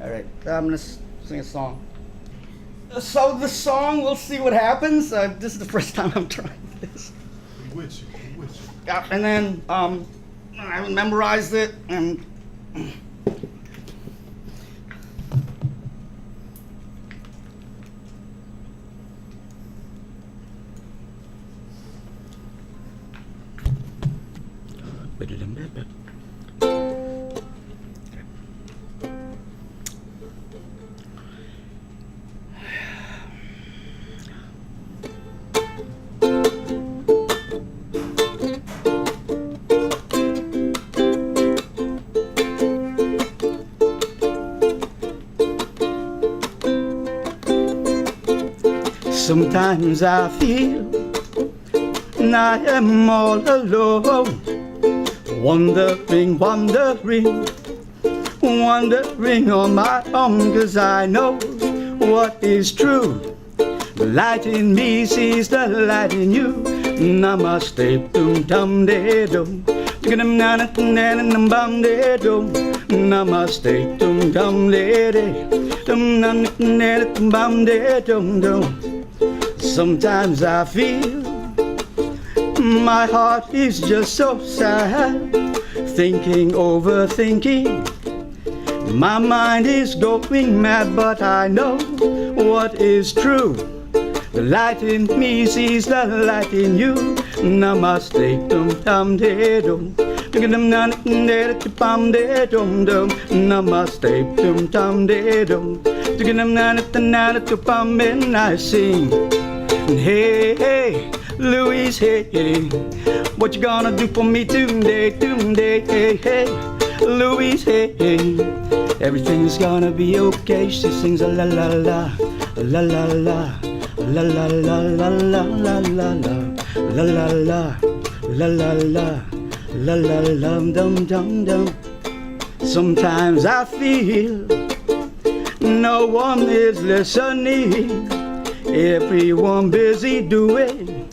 All right, I'm gonna sing a song. So the song, we'll see what happens. This is the first time I'm trying this. With you. Yeah, and then I memorized it and sometimes I feel I am all alone, wandering on my own, 'cause I know what is true. The light in me sees the light in you. Namaste, dum dum de dum. Namaste, dum dum de dum. Sometimes I feel my heart is just so sad, thinking, overthinking. My mind is going mad, but I know what is true. The light in me sees the light in you. Namaste, dum dum de dum. Namaste, dum dum de dum. And I sing, hey, hey, Louise, hey, hey, what you gonna do for me today, hey, hey, Louise, hey, hey, everything's gonna be okay. She sings a la la la, la la la, la la la la la la la la la la la la la la la la dum dum dum. Sometimes I feel no one is listening. Everyone busy doing,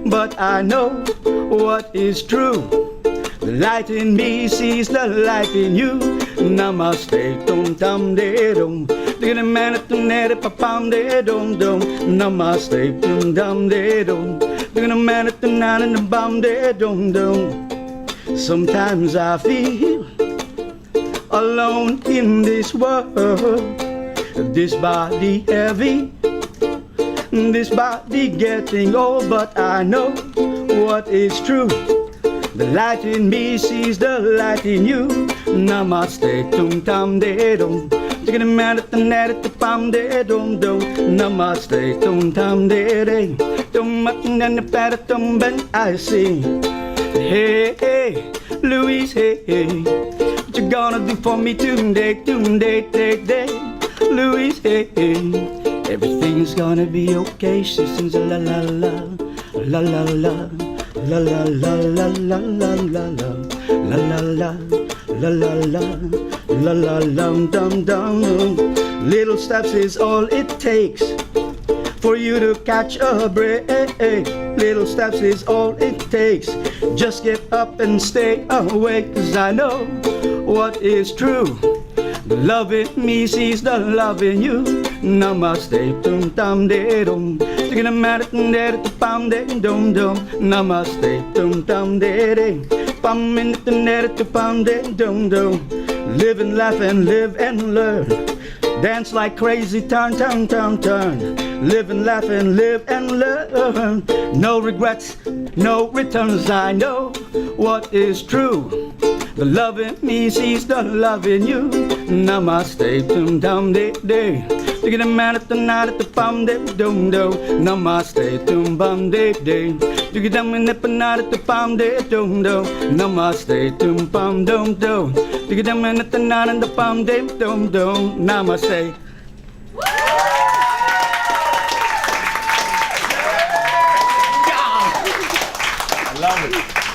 but I know what is true. The light in me sees the light in you. Namaste, dum dum de dum. Namaste, dum dum de dum. Sometimes I feel alone in this world. This body heavy, this body getting old, but I know what is true. The light in me sees the light in you. Namaste, tum tam de dum. Chicken a man at the net at the pam de dum dum. Namaste, tum tam de de. Tum mutton and the pat at tum ben I see. Hey, hey, Louise, hey, hey. What you gonna do for me today, day? Louise, hey, hey. Everything's gonna be okay. She sings a la la la, la la la. La la la la la la la la la la la la la la la la dum dum. Little steps is all it takes for you to catch a break. Little steps is all it takes. Just get up and stay awake, 'cause I know what is true. The love in me sees the love in you. Namaste, tum tam de dum. Chicken a man at the pam de dum dum. Namaste, tum tam de de. Pam in the net at the pam de dum dum. Live and laugh and live and learn. Dance like crazy, turn, turn, turn, turn. Live and laugh and live and learn. No regrets, no returns. I know what is true. The love in me sees the love in you. Namaste, tum dum de de. Look at the man at the night at the pum de dum do. Namaste, tum bum de de. Look at them in the night at the pum de dum do. Namaste, tum pum dum do. Look at them in the night at the pum de dum do. Namaste. I love it.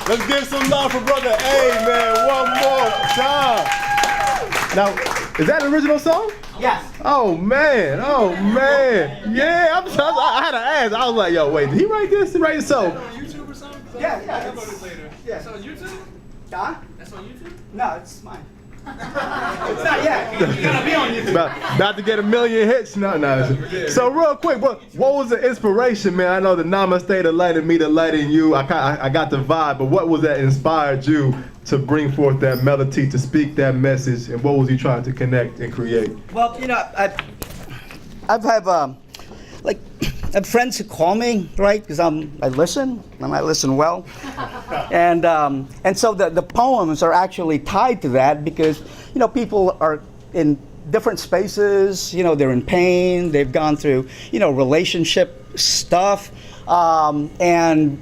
Let's give some love for Brother A, man, one more time. Now, is that an original song? Yes. Oh man, yeah. I had to ask. I was like, yo, wait, did he write this? He write it so? On YouTube or something? Yeah. Yeah. It's on YouTube? Huh? That's on YouTube? No, it's mine. It's not yet. It's gonna be on YouTube. About to get 1 million hits. No. So real quick, what was the inspiration, man? I know the Namaste, the light in me, the light in you. I got the vibe, but what was that inspired you to bring forth that melody, to speak that message, and what was you trying to connect and create? Well, you know, I've friends who call me, right? Because I listen, and I listen well, and so the poems are actually tied to that, because you know people are in different spaces. You know, they're in pain. They've gone through relationship stuff. And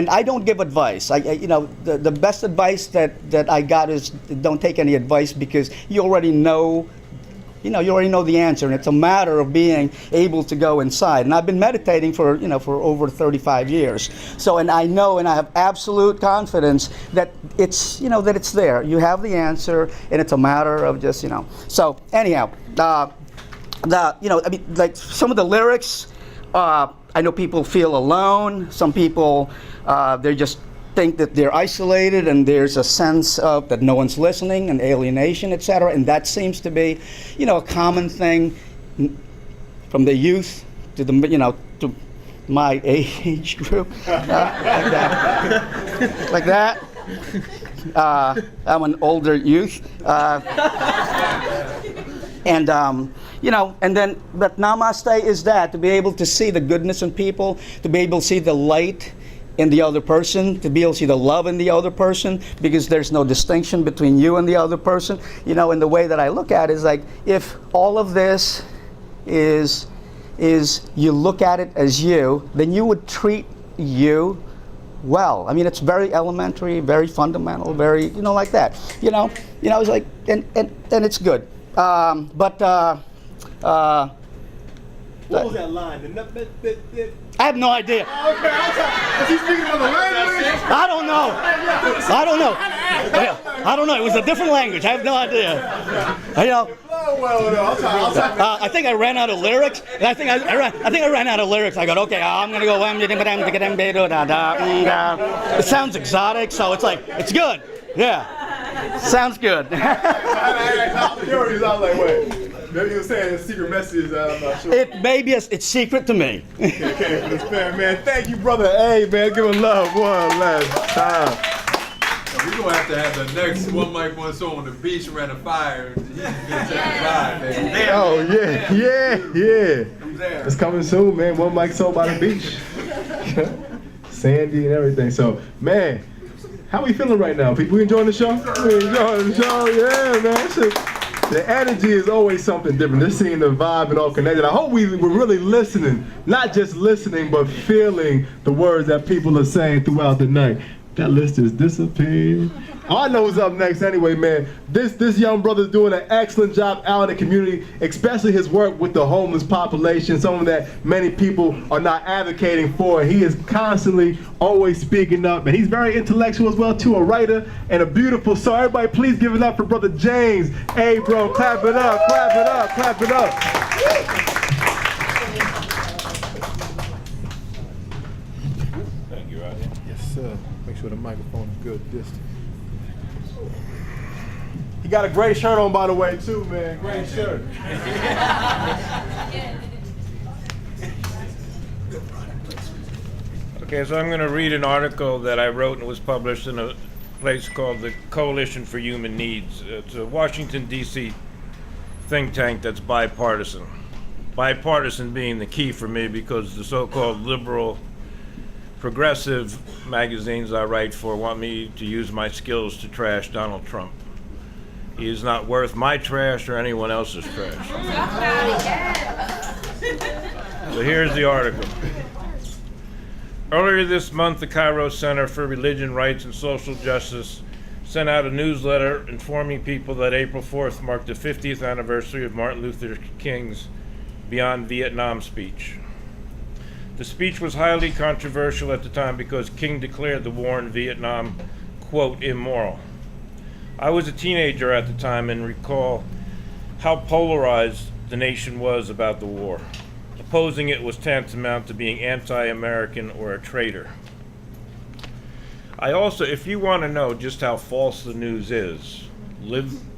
I don't give advice. The best advice that I got is don't take any advice, because you already know the answer, and it's a matter of being able to go inside. And I've been meditating for over 35 years. So, and I know, and I have absolute confidence that it's there. You have the answer, and it's a matter of just So anyhow, like some of the lyrics. I know people feel alone. Some people, they just think that they're isolated, and there's a sense of that no one's listening, and alienation, etc. And that seems to be, a common thing from the youth to to my age group, like that. I'm an older youth. And then that namaste is that, to be able to see the goodness in people, to be able to see the light in the other person, to be able to see the love in the other person, because there's no distinction between you and the other person. And the way that I look at it is like, if all of this is you look at it as you, then you would treat you well. I mean, it's very elementary, very fundamental, very, like that. It's like, and it's good. What was that line? I have no idea. Okay, is he speaking another language? I don't know. I don't know. It was a different language. I have no idea. I think I ran out of lyrics. I think I ran out of lyrics. I go, okay, I'm gonna go. It sounds exotic, so it's like it's good. Yeah, sounds good. I was like, wait. Maybe he was saying a secret message. I'm not sure. It's secret to me. Okay, that's fair, man. Thank you, Brother A, man. Give him love one last time. gonna have to have the next one mic one so on the beach around the fire. Oh yeah. It's coming soon, man. One mic sold by the beach. Sandy and everything. So, man, how we feeling right now? People, we enjoying the show? We enjoying the show? Yeah, man. The energy is always something different. Just seeing the vibe and all connected. I hope we're really listening, not just listening, but feeling the words that people are saying throughout the night. That list just disappeared. I know who's up next anyway, man. This young brother's doing an excellent job out in the community, especially his work with the homeless population, something that many people are not advocating for. He is constantly always speaking up, and he's very intellectual as well, too, a writer and a beautiful soul. Everybody please give it up for Brother James. Hey, bro, clap it up, clap it up, clap it up. Thank you, Rodney. Yes, sir. Make sure the microphone is good distance. He got a great shirt on, by the way, too, man. Great shirt. Okay, so I'm going to read an article that I wrote and was published in a place called the Coalition for Human Needs. It's a Washington, D.C. think tank that's bipartisan. Bipartisan being the key for me because the so-called liberal, progressive magazines I write for want me to use my skills to trash Donald Trump. He is not worth my trash or anyone else's trash. So here's the article. Earlier this month, the Cairo Center for Religion, Rights, and Social Justice sent out a newsletter informing people that April 4th marked the 50th anniversary of Martin Luther King's Beyond Vietnam speech. The speech was highly controversial at the time because King declared the war in Vietnam, quote, immoral. I was a teenager at the time and recall how polarized the nation was about the war. Opposing it was tantamount to being anti-American or a traitor. I also, if you want to know just how false the news is,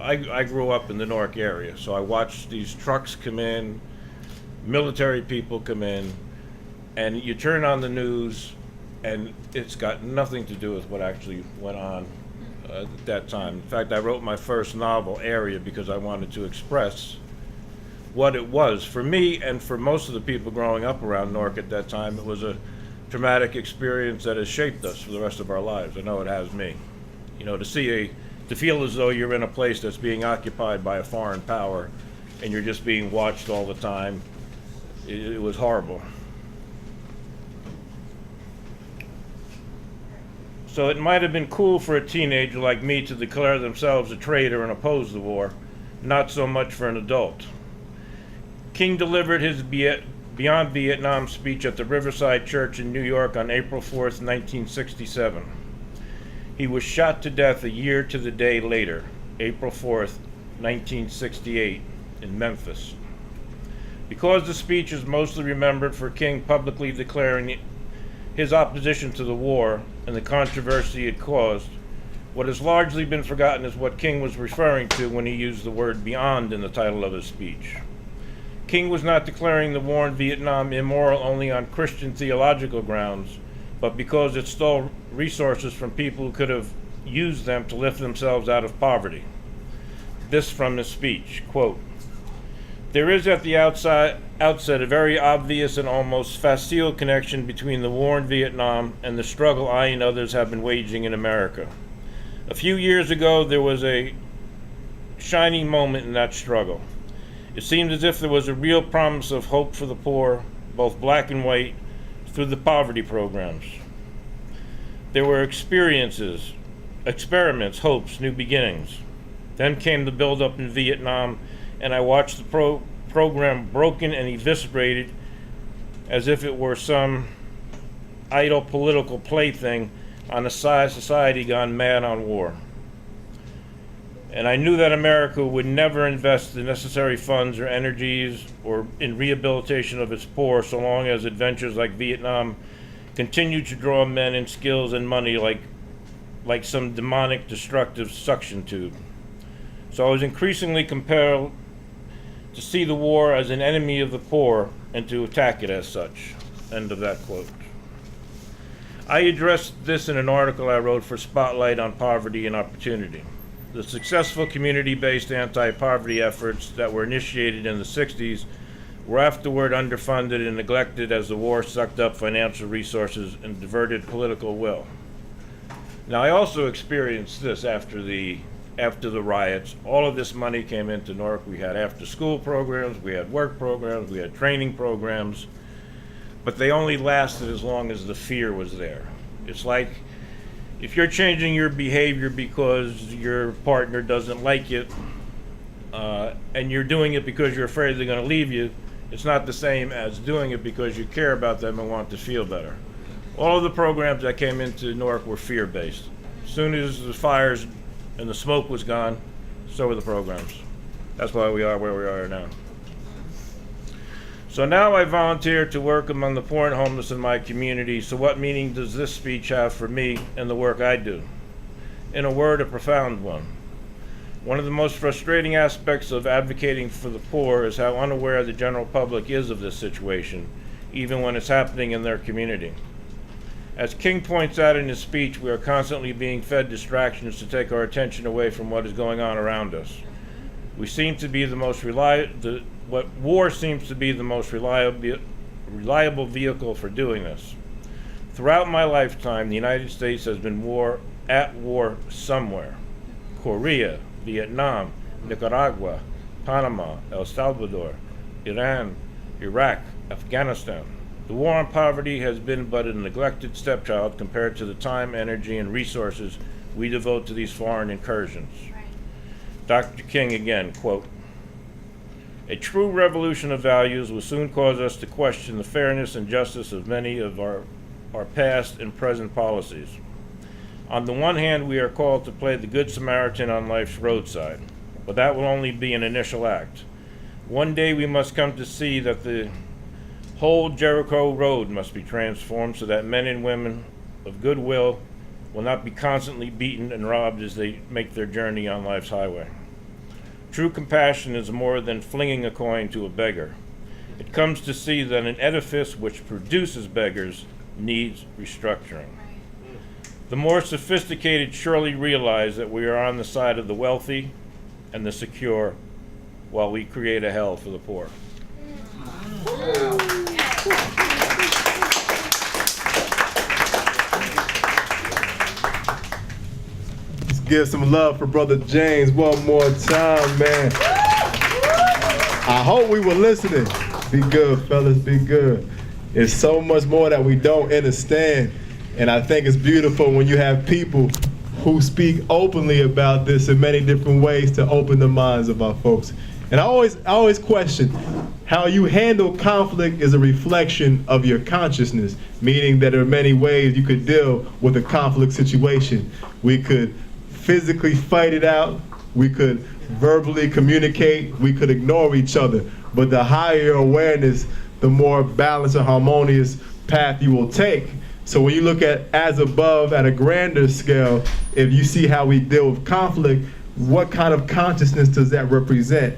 I grew up in the Newark area, so I watched these trucks come in, military people come in, and you turn on the news, and it's got nothing to do with what actually went on at that time. In fact, I wrote my first novel, Area, because I wanted to express what it was. For me and for most of the people growing up around Newark at that time, it was a traumatic experience that has shaped us for the rest of our lives. I know it has me. You know, to feel as though you're in a place that's being occupied by a foreign power and you're just being watched all the time, it was horrible. So it might have been cool for a teenager like me to declare themselves a traitor and oppose the war, not so much for an adult. King delivered his Beyond Vietnam speech at the Riverside Church in New York on April 4th, 1967. He was shot to death a year to the day later, April 4th, 1968, in Memphis. Because the speech is mostly remembered for King publicly declaring his opposition to the war and the controversy it caused, what has largely been forgotten is what King was referring to when he used the word beyond in the title of his speech. King was not declaring the war in Vietnam immoral only on Christian theological grounds, but because it stole resources from people who could have used them to lift themselves out of poverty. This from his speech, quote, "There is at the outset a very obvious and almost facile connection between the war in Vietnam and the struggle I and others have been waging in America. A few years ago, there was a shining moment in that struggle. It seemed as if there was a real promise of hope for the poor, both black and white, through the poverty programs. There were experiments, hopes, new beginnings. Then came the buildup in Vietnam, and I watched the program broken and eviscerated as if it were some idle political plaything on a society gone mad on war. And I knew that America would never invest the necessary funds or energies or in rehabilitation of its poor so long as adventures like Vietnam continued to draw men and skills and money like some demonic destructive suction tube. So I was increasingly compelled to see the war as an enemy of the poor and to attack it as such." End of that quote. I addressed this in an article I wrote for Spotlight on Poverty and Opportunity. The successful community-based anti-poverty efforts that were initiated in the 60s were afterward underfunded and neglected as the war sucked up financial resources and diverted political will. Now, I also experienced this after the riots. All of this money came into Newark. We had after-school programs, we had work programs, we had training programs, but they only lasted as long as the fear was there. It's like if you're changing your behavior because your partner doesn't like it, and you're doing it because you're afraid they're going to leave you, it's not the same as doing it because you care about them and want to feel better. All of the programs that came into Newark were fear-based. As soon as the fires and the smoke was gone, so were the programs. That's why we are where we are now. So now I volunteer to work among the poor and homeless in my community. So what meaning does this speech have for me and the work I do? In a word, a profound one. One of the most frustrating aspects of advocating for the poor is how unaware the general public is of this situation, even when it's happening in their community. As King points out in his speech, we are constantly being fed distractions to take our attention away from what is going on around us. We seem to be the most war seems to be the most reliable vehicle for doing this. Throughout my lifetime, the United States has been at war somewhere. Korea, Vietnam, Nicaragua, Panama, El Salvador, Iran, Iraq, Afghanistan. The war on poverty has been but a neglected stepchild compared to the time, energy, and resources we devote to these foreign incursions. Dr. King again, quote, "A true revolution of values will soon cause us to question the fairness and justice of many of our past and present policies. On the one hand, we are called to play the Good Samaritan on life's roadside, but that will only be an initial act. One day we must come to see that the whole Jericho road must be transformed so that men and women of goodwill will not be constantly beaten and robbed as they make their journey on life's highway. True compassion is more than flinging a coin to a beggar. It comes to see that an edifice which produces beggars needs restructuring. The more sophisticated surely realize that we are on the side of the wealthy and the secure while we create a hell for the poor." Let's give some love for Brother James one more time, man. I hope we were listening. Be good, fellas, be good. There's so much more that we don't understand. And I think it's beautiful when you have people who speak openly about this in many different ways to open the minds of our folks. And I always question how you handle conflict is a reflection of your consciousness, meaning that there are many ways you could deal with a conflict situation. We could physically fight it out, we could verbally communicate, we could ignore each other. But the higher your awareness, the more balanced and harmonious path you will take. So when you look at as above at a grander scale, if you see how we deal with conflict, what kind of consciousness does that represent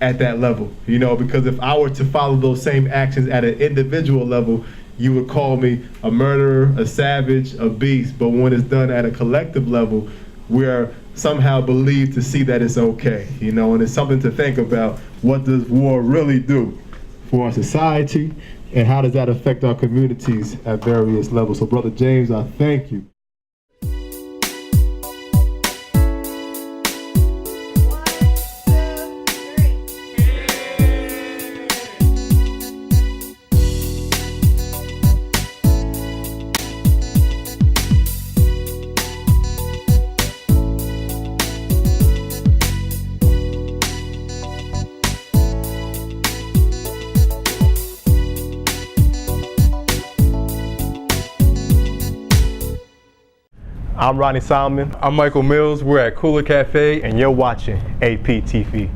at that level? You know, because if I were to follow those same actions at an individual level, you would call me a murderer, a savage, a beast. But when it's done at a collective level, we're somehow believed to see that it's okay. You know, and it's something to think about. What does war really do for our society? And how does that affect our communities at various levels? So Brother James, I thank you. I'm Ronnie Solomon. I'm Michael Mills. We're at Kula Cafe. And you're watching APTV.